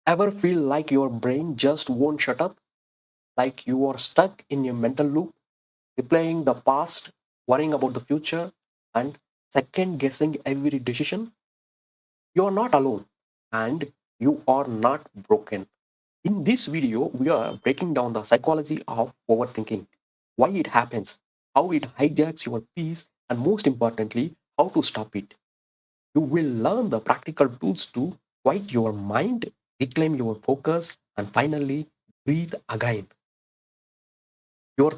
Ever feel like your brain just won't shut up? Like you are stuck in a mental loop, replaying the past, worrying about the future, and second guessing every decision? You are not alone, and you are not broken. In this video, we are breaking down the psychology of overthinking, why it happens, how it hijacks your peace, and most importantly, how to stop it. You will learn the practical tools to quiet your mind, reclaim your focus, and finally breathe again. Your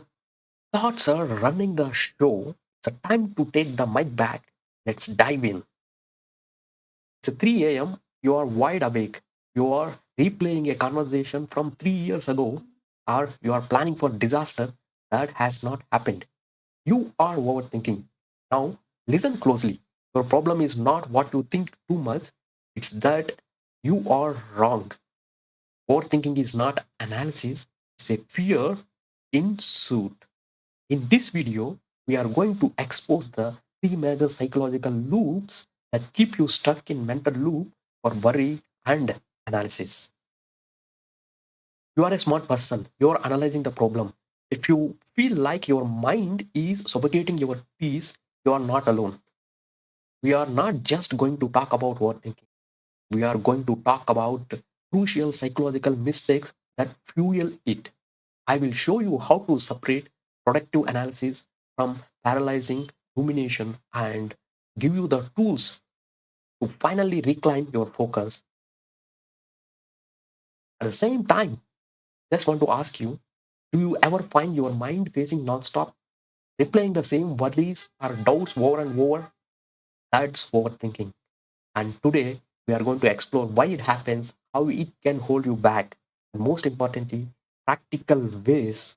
thoughts are running the show. It's a time to take the mic back. Let's dive in. It's 3 a.m. You are wide awake. You are replaying a conversation from 3 years ago, or you are planning for disaster that has not happened. You are overthinking. Now, listen closely. Your problem is not what you think too much, it's that you are wrong. Overthinking is not analysis, it's a fear in suit. In this video, we are going to expose the three major psychological loops that keep you stuck in mental loop for worry and analysis. You are a smart person. You are analyzing the problem. If you feel like your mind is suffocating your peace, you are not alone. We are not just going to talk about overthinking. We are going to talk about crucial psychological mistakes that fuel it. I will show you how to separate productive analysis from paralyzing rumination and give you the tools to finally reclaim your focus. At the same time, just want to ask you, do you ever find your mind facing nonstop, replaying the same worries or doubts over and over? That's overthinking. And today, we are going to explore why it happens, how it can hold you back, and most importantly, practical ways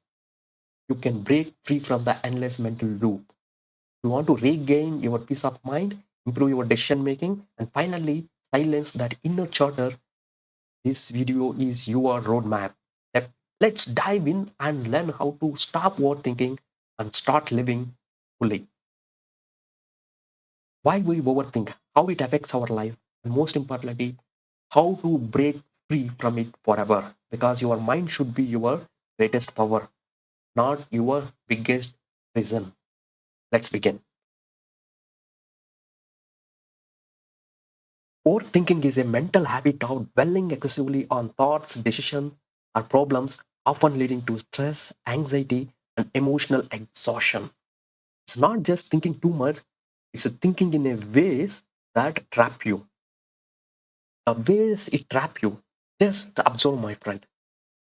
you can break free from the endless mental loop. You want to regain your peace of mind, improve your decision making, and finally silence that inner chatter. This video is your roadmap. Let- Let's dive in and learn how to stop overthinking and start living fully. Why we overthink, how it affects our life, and most importantly, how to break free from it forever. Because your mind should be your greatest power, not your biggest prison. Let's begin. Overthinking is a mental habit of dwelling excessively on thoughts, decisions, or problems, often leading to stress, anxiety, and emotional exhaustion. It's not just thinking too much, it's a thinking in a ways that trap you. The ways it trap you, just observe, my friend.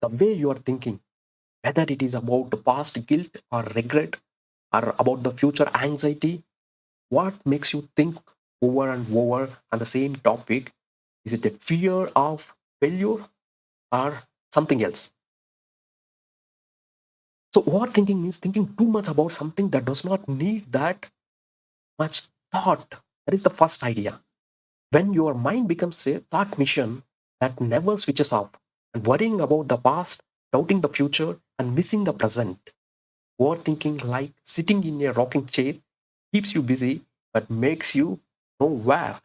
The way you are thinking, whether it is about the past guilt or regret or about the future anxiety, what makes you think over and over on the same topic? Is it a fear of failure or something else? So overthinking means thinking too much about something that does not need that much thought. That is the first idea. When your mind becomes a thought mission that never switches off, and worrying about the past, doubting the future, and missing the present. Overthinking, like sitting in a rocking chair, keeps you busy but makes you nowhere.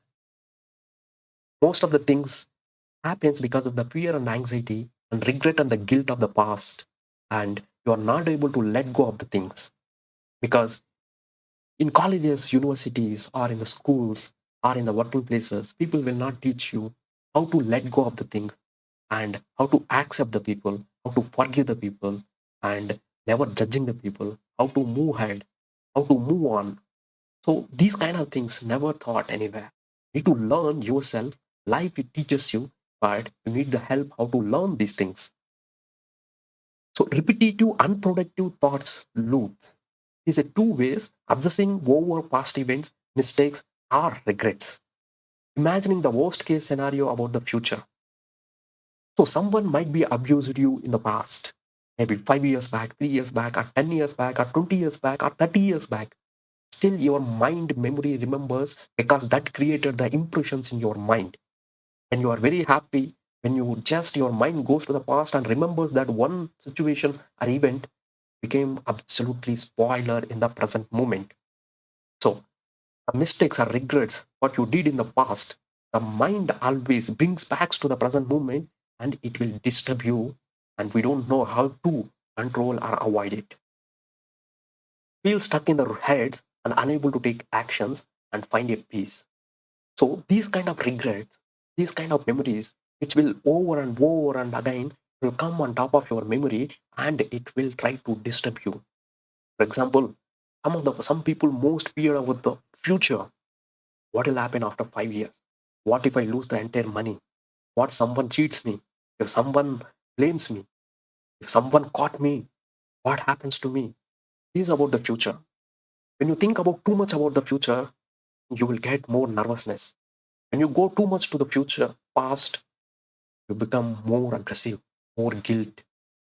Most of the things happens because of the fear and anxiety and regret and the guilt of the past, and you are not able to let go of the things because in colleges, universities, or in the schools, or in the working places, people will not teach you how to let go of the things and how to accept the people, how to forgive the people, and never judging the people, how to move ahead, how to move on. So these kind of things never taught anywhere. You need to learn yourself. Life it teaches you, but you need the help how to learn these things. So repetitive, unproductive thoughts loops is a two ways obsessing over past events, mistakes, or regrets. Imagining the worst case scenario about the future. So someone might be abused you in the past, maybe 5 years back, 3 years back, or 10 years back, or 20 years back, or 30 years back. Still, your mind memory remembers because that created the impressions in your mind. When you are very happy, when you just your mind goes to the past and remembers that one situation or event became absolutely spoiler in the present moment. So the mistakes or regrets, what you did in the past, the mind always brings back to the present moment and it will disturb you, and we don't know how to control or avoid it. Feel stuck in their heads and unable to take actions and find a peace. So these kind of regrets, these kind of memories, which will over and again will come on top of your memory and it will try to disturb you. For example, some people most fear about the future. What will happen after 5 years? What if I lose the entire money? What someone cheats me? If someone blames me? If someone caught me? What happens to me? This is about the future. When you think about too much about the future, you will get more nervousness. When you go too much to the future, past, you become more aggressive, more guilt.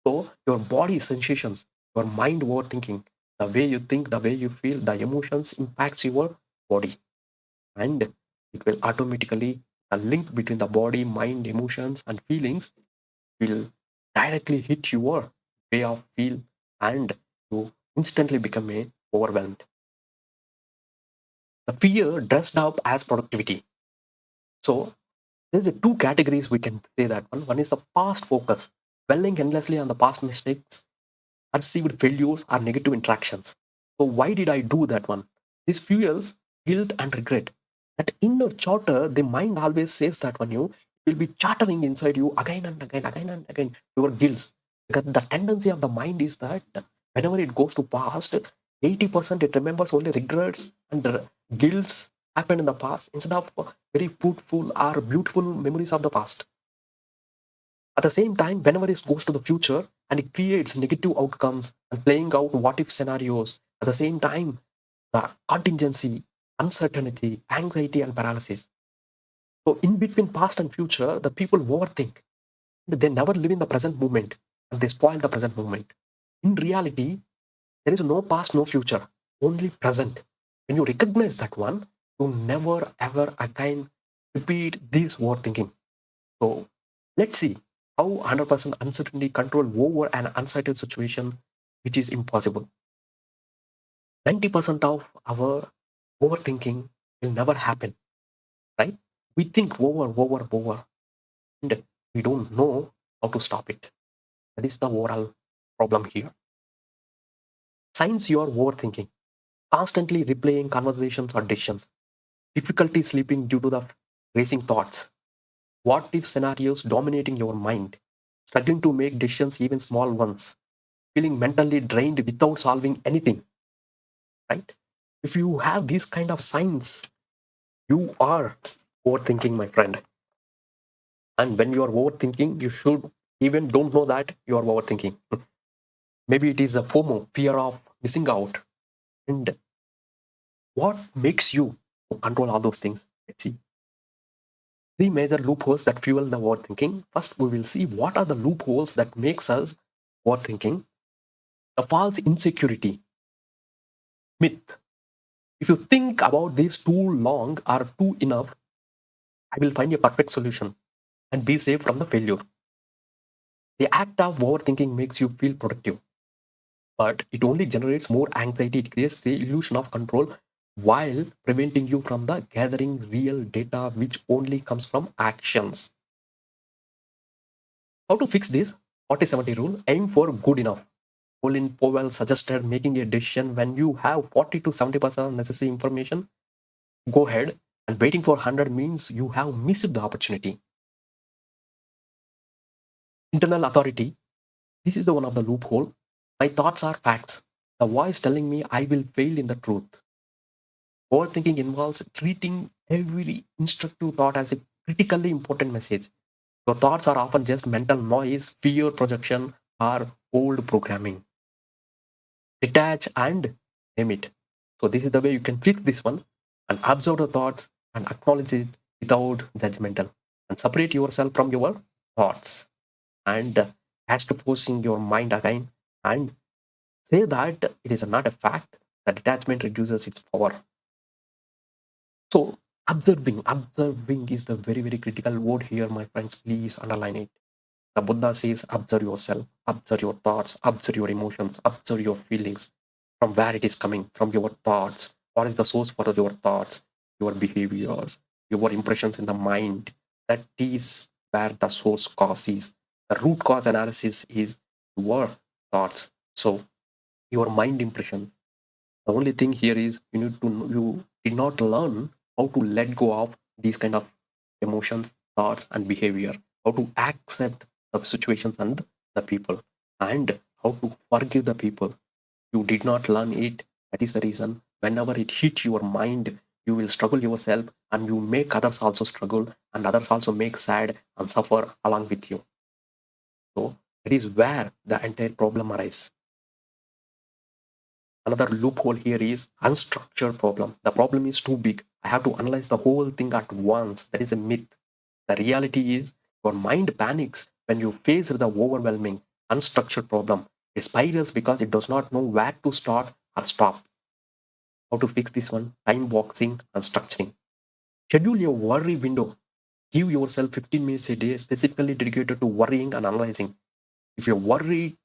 So your body sensations, your mind overthinking, the way you think, the way you feel, the emotions impacts your body. And it will automatically, a link between the body, mind, emotions, and feelings will directly hit your way of feel and you instantly become a overwhelmed. The fear dressed up as productivity. So there's a two categories we can say that one. One is the past focus, dwelling endlessly on the past mistakes, perceived failures, or negative interactions. So why did I do that one? This fuels guilt and regret. That inner chatter, the mind always says that one you will be chattering inside you again and again, your guilt. Because the tendency of the mind is that whenever it goes to past, 80% it remembers only regrets and guilts happened in the past instead of very fruitful or beautiful memories of the past. At the same time, whenever it goes to the future and it creates negative outcomes and playing out what if scenarios, at the same time, the contingency, uncertainty, anxiety, and paralysis. So, in between past and future, the people overthink. They never live in the present moment and they spoil the present moment. In reality, there is no past, no future, only present. When you recognize that one, you never ever again repeat this overthinking. So let's see how 100% uncertainty control over an uncertain situation, which is impossible. 90% of our overthinking will never happen, right? We think over, and we don't know how to stop it. That is the overall problem here. Signs you are overthinking, constantly replaying conversations or decisions, difficulty sleeping due to the racing thoughts, what if scenarios dominating your mind, struggling to make decisions, even small ones, feeling mentally drained without solving anything, right? If you have these kind of signs, you are overthinking, my friend. And when you are overthinking, you should even don't know that you are overthinking. Maybe it is a FOMO, fear of missing out. And what makes you control all those things? Let's see. Three major loopholes that fuel the overthinking. First, we will see what are the loopholes that makes us overthinking. The false insecurity myth. If you think about this too long or too enough, I will find a perfect solution and be safe from the failure. The act of overthinking makes you feel productive, but it only generates more anxiety. It creates the illusion of control while preventing you from the gathering real data, which only comes from actions. How to fix this? 40-70 rule. Aim for good enough. Colin Powell suggested making a decision when you have 40 to 70% of necessary information. Go ahead, and waiting for 100 means you have missed the opportunity. Internal authority. This is the one of the loophole. My thoughts are facts. The voice telling me I will fail in the truth. Overthinking involves treating every instructive thought as a critically important message. Your thoughts are often just mental noise, fear projection, or old programming. Detach and name it. So this is the way you can fix this one and observe the thoughts and acknowledge it without judgmental and separate yourself from your thoughts and as to forcing your mind again and say that it is not a fact. The detachment reduces its power. So observing is the very critical word here, my friends. Please underline it. The Buddha says, observe yourself, observe your thoughts, observe your emotions, observe your feelings, from where it is coming, from your thoughts. What is the source for your thoughts, your behaviors, your impressions in the mind? That is where the source cause is. The root cause analysis is your thoughts. So your mind impressions. The only thing here is you did not learn how to let go of these kind of emotions, thoughts, and behavior. How to accept the situations and the people, and how to forgive the people. You did not learn it. That is the reason whenever it hits your mind, you will struggle yourself, and you make others also struggle, and others also make sad and suffer along with you. So that is where the entire problem arises. Another loophole here is unstructured problem. The problem is too big. I have to analyze the whole thing at once. That is a myth. The reality is your mind panics when you face the overwhelming, unstructured problem. It spirals because it does not know where to start or stop. How to fix this one? Time boxing and structuring. Schedule your worry window. Give yourself 15 minutes a day specifically dedicated to worrying and analyzing. If your worry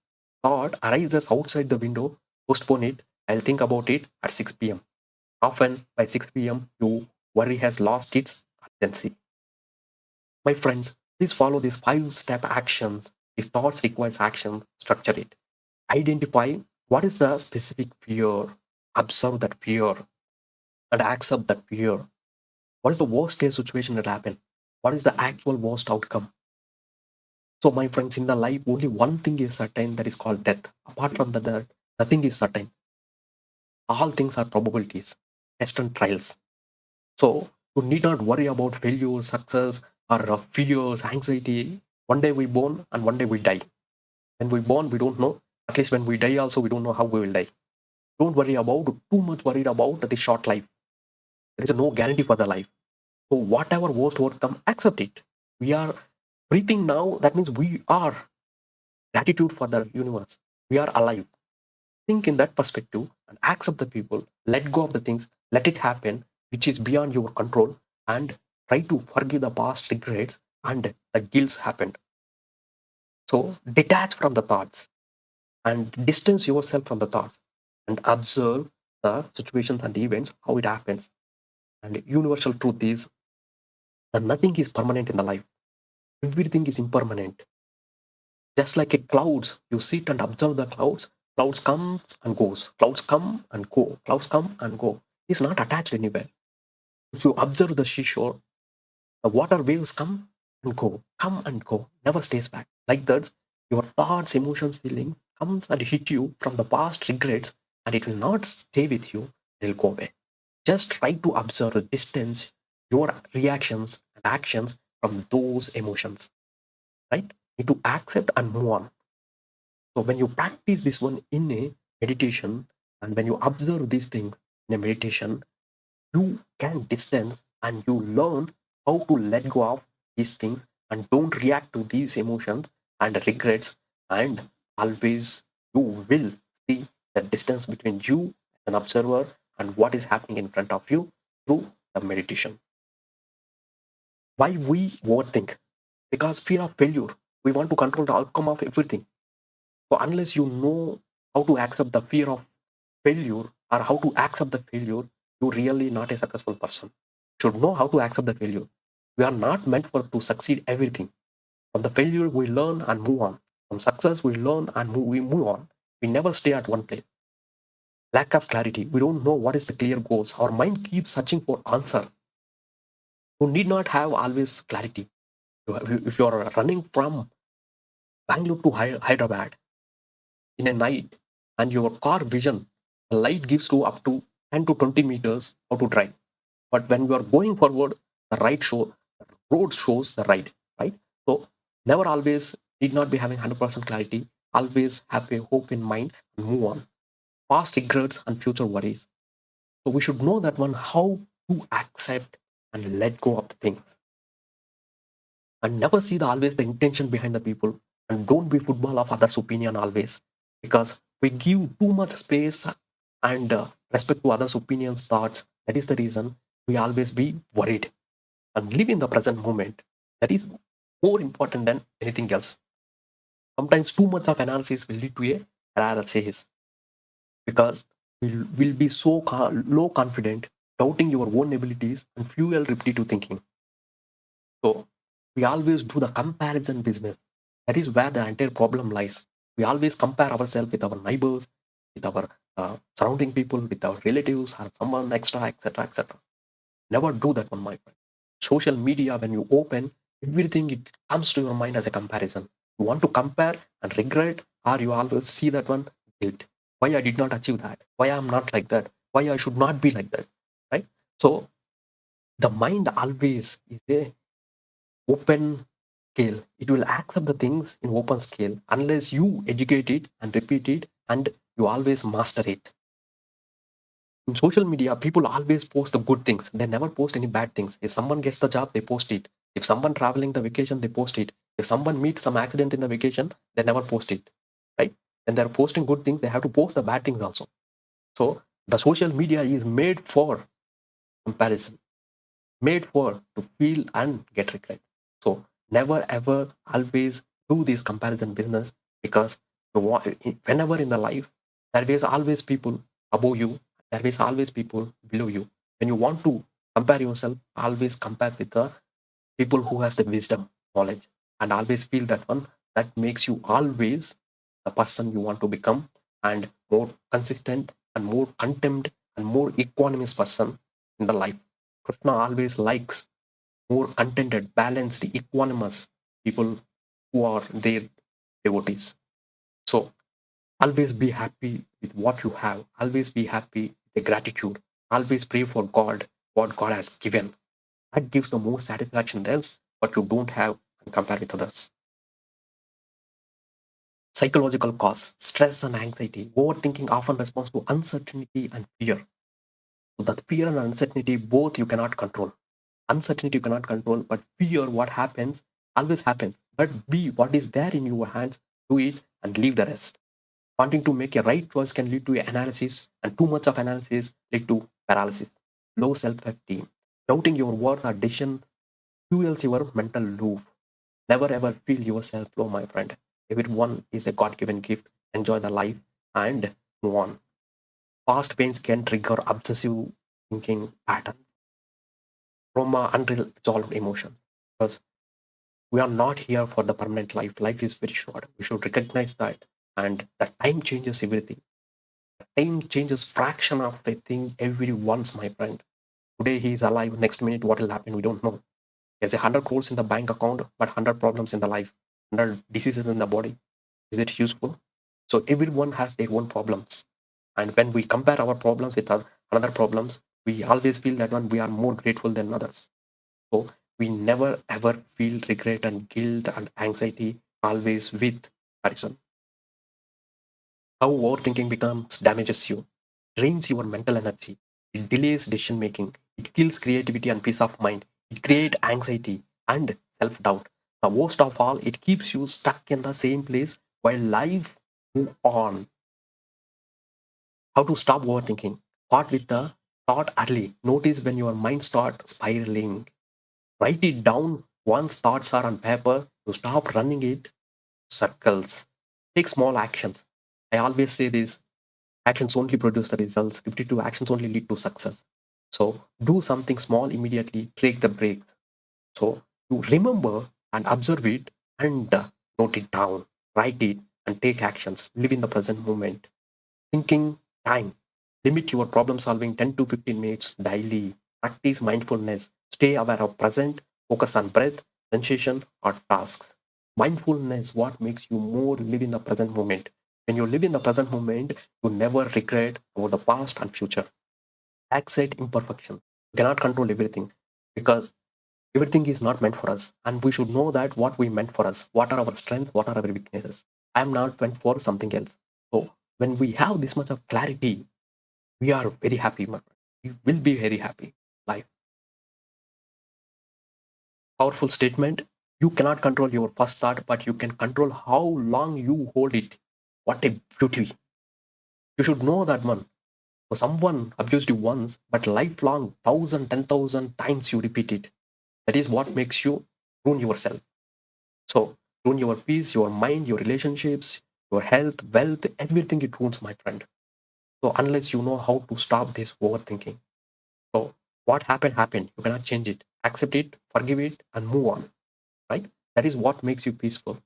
thought arises outside the window, postpone it. I'll think about it at 6 p.m. Often by 6 p.m., your worry has lost its urgency. My friends, please follow these 5-step actions. If thoughts requires action, structure it. Identify what is the specific fear, observe that fear, and accept that fear. What is the worst case situation that happen? What is the actual worst outcome? So, my friends, in the life, only one thing is certain, that is called death. Apart from that, nothing is certain. All things are probabilities, test and trials. So, you need not worry about failure, success, or fears, anxiety. One day we born and one day we die. When we born, we don't know. At least when we die, also we don't know how we will die. Don't worry about too much. Worried about the short life. There is no guarantee for the life. So whatever worst would come, accept it. We are breathing now. That means we are gratitude for the universe. We are alive. Think in that perspective and accept the people. Let go of the things. Let it happen, which is beyond your control, and try to forgive the past regrets and the guilts happened. So detach from the thoughts and distance yourself from the thoughts and observe the situations and events, how it happens. And universal truth is that nothing is permanent in the life. Everything is impermanent. Just like a clouds, you sit and observe the clouds. Clouds comes and goes. Clouds come and go. Clouds come and go. It's not attached anywhere. If you observe the seashore, the water waves come and go, never stays back. Like that, your thoughts, emotions, feeling comes and hit you from the past regrets, and it will not stay with you. It will go away. Just try to observe the distance, your reactions and actions from those emotions. Right? You need to accept and move on. So when you practice this one in a meditation, and when you observe these things in a meditation, you can distance and you learn how to let go of these things and don't react to these emotions and regrets, and always you will see the distance between you as an observer and what is happening in front of you through the meditation. Why we overthink? Because fear of failure. We want to control the outcome of everything. So unless you know how to accept the fear of failure or how to accept the failure, you're really not a successful person. You should know how to accept the failure. We are not meant for to succeed everything. From the failure, we learn and move on. From success, we learn and we move on. We never stay at one place. Lack of clarity. We don't know what is the clear goals. Our mind keeps searching for answer. You need not have always clarity. If you are running from Bangalore to Hyderabad in a night and your car vision, the light gives to up to 10 to 20 meters how to drive. But when you are going forward, the road shows the right? So never always need not be having 100% clarity. Always have a hope in mind and move on. Past regrets and future worries. So we should know that one how to accept and let go of the thing, and never see the always the intention behind the people, and don't be football of others' opinion always, because we give too much space and respect to others' opinions, thoughts. That is the reason we always be worried and live in the present moment. That is more important than anything else. Sometimes too much of analysis will lead to a paralysis because will be so low confident, doubting your own abilities and fuel repetitive thinking. So We always do the comparison business. That is where the entire problem lies. We always compare ourselves with our neighbors, with our surrounding people, with our relatives, or someone extra, etc., etc. Never do that one, my friend. Social media, when you open, everything it comes to your mind as a comparison. You want to compare and regret, or you always see that one guilt. Why I did not achieve that? Why I'm not like that? Why I should not be like that? Right? So the mind always is a open scale. It will accept the things in open scale unless you educate it and repeat it and you always master it. In social media, people always post the good things. They never post any bad things. If someone gets the job, they post it. If someone traveling the vacation, they post it. If someone meets some accident in the vacation, they never post it. Right? When they're posting good things, they have to post the bad things also. So the social media is made for comparison, made for to feel and get regret. So never ever always do this comparison business because whenever in the life there is always people above you, there is always people below you. When you want to compare yourself, always compare with the people who has the wisdom, knowledge, and always feel that one that makes you always the person you want to become and more consistent and more contempt and more equanimous person in the life. Krishna always likes more contented, balanced, equanimous people who are their devotees. So always be happy with what you have. Always be happy with the gratitude. Always pray for God, what God has given. That gives the most satisfaction else what you don't have and compare with others. Psychological cause, stress and anxiety. Overthinking often responds to uncertainty and fear. So that fear and uncertainty, both you cannot control. Uncertainty you cannot control, but fear, what happens, always happens. But be what is there in your hands, do it and leave the rest. Wanting to make a right choice can lead to analysis, and too much of analysis lead to paralysis. Low self-esteem. Doubting your worth or decision fuels your mental loop. Never ever feel yourself low, my friend. Everyone is a God-given gift. Enjoy the life and move on. Past pains can trigger obsessive thinking patterns, trauma, unresolved emotions. Because we are not here for the permanent life. Life is very short. We should recognize that. And that time changes everything. Time changes fraction of the thing every once, my friend. Today he is alive. Next minute, what will happen? We don't know. There's 100 crores in the bank account, but 100 problems in the life, 100 diseases in the body. Is it useful? So everyone has their own problems. And when we compare our problems with another problems, we always feel that one we are more grateful than others. So we never ever feel regret and guilt and anxiety always with Harrison. How overthinking becomes damages you, drains your mental energy, it delays decision making, it kills creativity and peace of mind, it creates anxiety and self doubt. The worst of all, it keeps you stuck in the same place while life move on. How to stop overthinking? Start with the thought early. Notice when your mind starts spiraling. Write it down once thoughts are on paper. You stop running it circles. Take small actions. I always say this actions only produce the results. Repetitive actions only lead to success. So do something small immediately, take the break. So you remember and observe it and note it down, write it and take actions. Live in the present moment. Thinking time. Limit your problem solving 10 to 15 minutes daily. Practice mindfulness. Stay aware of present. Focus on breath, sensation, or tasks. Mindfulness, what makes you more live in the present moment. When you live in the present moment, you never regret about the past and future. Accept imperfection. You cannot control everything because everything is not meant for us. And we should know that what we meant for us. What are our strengths? What are our weaknesses? I am not meant for something else. So when we have this much of clarity, we are very happy, my friend. We will be very happy. Life. Powerful statement. You cannot control your first thought, but you can control how long you hold it. What a beauty. You should know that one. For someone abused you once, but lifelong, 1,000, 10,000 times you repeat it. That is what makes you ruin yourself. So, ruin your peace, your mind, your relationships, your health, wealth, everything it ruins, my friend. So, unless you know how to stop this overthinking. So, what happened, happened. You cannot change it. Accept it, forgive it, and move on. right? That is what makes you peaceful.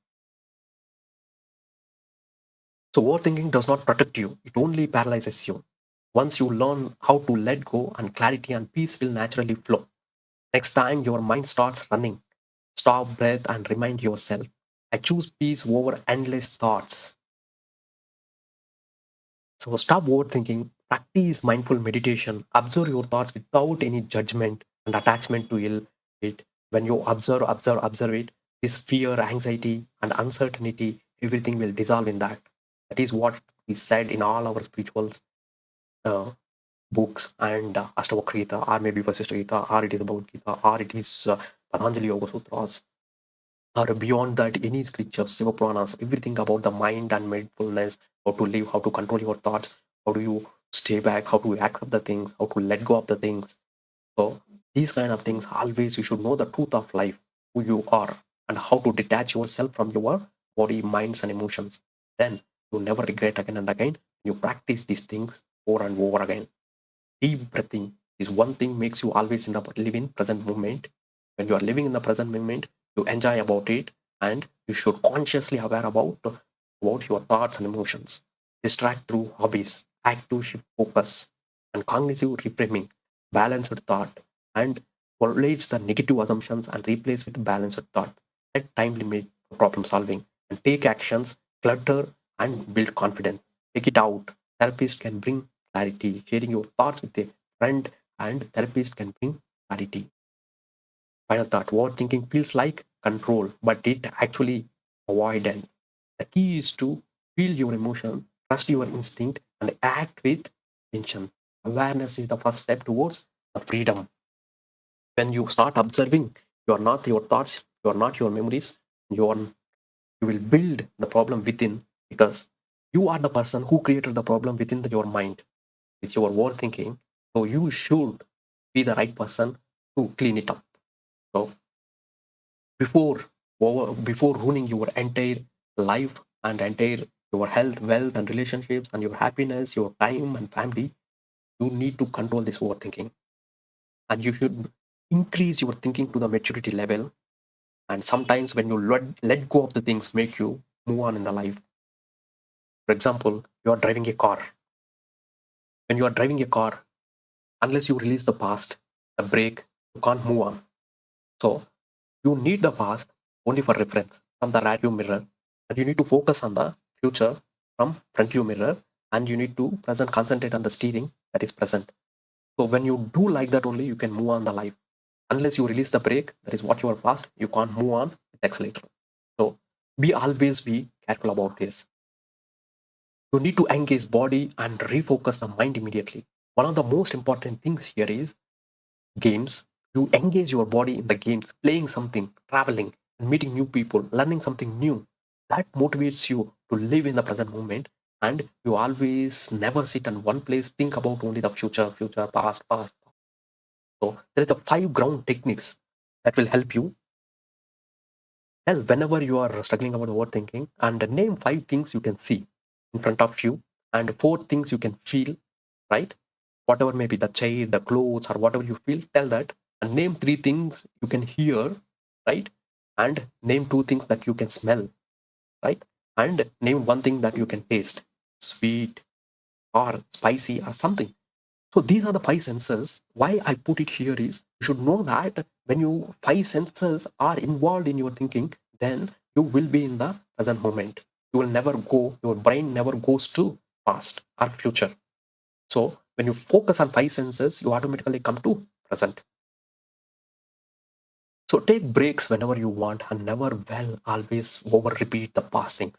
So overthinking does not protect you, it only paralyzes you. Once you learn how to let go, and clarity and peace will naturally flow. Next time your mind starts running, stop, breath, and remind yourself, I choose peace over endless thoughts. So stop overthinking, practice mindful meditation, observe your thoughts without any judgment and attachment to it. When you observe it, this fear, anxiety, and uncertainty, everything will dissolve in that. That is what we said in all our spiritual uh, books and Ashtavakra or maybe Vasishtha Gita, or it is about Gita, or it is Patanjali Yoga Sutras, or beyond that, any scriptures, Shiva Puranas, everything about the mind and mindfulness, how to live, how to control your thoughts, how do you stay back, how to accept the things, how to let go of the things. So these kind of things, always you should know the truth of life, who you are, and how to detach yourself from your body, minds, and emotions. Then you never regret again and again. You practice these things over and over again. Deep breathing is one thing makes you always in the living present moment. When you are living in the present moment, you enjoy about it, and you should consciously aware about your thoughts and emotions. Distract through hobbies, active shift focus, and cognitive reframing, balanced thought, and correlates the negative assumptions and replace with balanced thought. Set time limit for problem solving and take actions, clutter and build confidence. Take it out. Therapist can bring clarity. Sharing your thoughts with a friend and therapist can bring clarity. Final thought, overthinking feels like control, but it actually avoidance. The key is to feel your emotion, trust your instinct, and act with intention. Awareness is the first step towards the freedom. When you start observing, you are not your thoughts, you are not your memories, you are you will build the problem within, because you are the person who created the problem within your mind with your overthinking. So you should be the right person to clean it up. So before before ruining your entire life and entire your health, wealth, and relationships, and your happiness, your time and family, you need to control this overthinking. And you should increase your thinking to the maturity level. And sometimes when you let go of the things, make you move on in the life. For example, you are driving a car. When you are driving a car, unless you release the past, the brake, you can't move on. So you need the past only for reference from the rear view mirror, and you need to focus on the future from front view mirror, and you need to present concentrate on the steering that is present. So when you do like that only, you can move on the life. Unless you release the brake, that is what you are past, you can't move on with accelerator. So be always be careful about this. You need to engage body and refocus the mind immediately. One of the most important things here is games. You engage your body in the games, playing something, traveling, and meeting new people, learning something new. That motivates you to live in the present moment, and you always never sit in one place, think about only the future, past. So there is a five ground techniques that will help you. Well, whenever you are struggling about overthinking, and name five things you can see in front of you, and four things you can feel, right? Whatever may be the chair, the clothes, or whatever you feel, tell that. And name three things you can hear, right? And name two things that you can smell, right? And name one thing that you can taste, sweet or spicy or something. So these are the five senses. Why I put it here is you should know that when you five senses are involved in your thinking, then you will be in the present moment. You will never go, your brain never goes to past or future. So when you focus on five senses, you automatically come to present. So take breaks whenever you want and never well always over repeat the past things.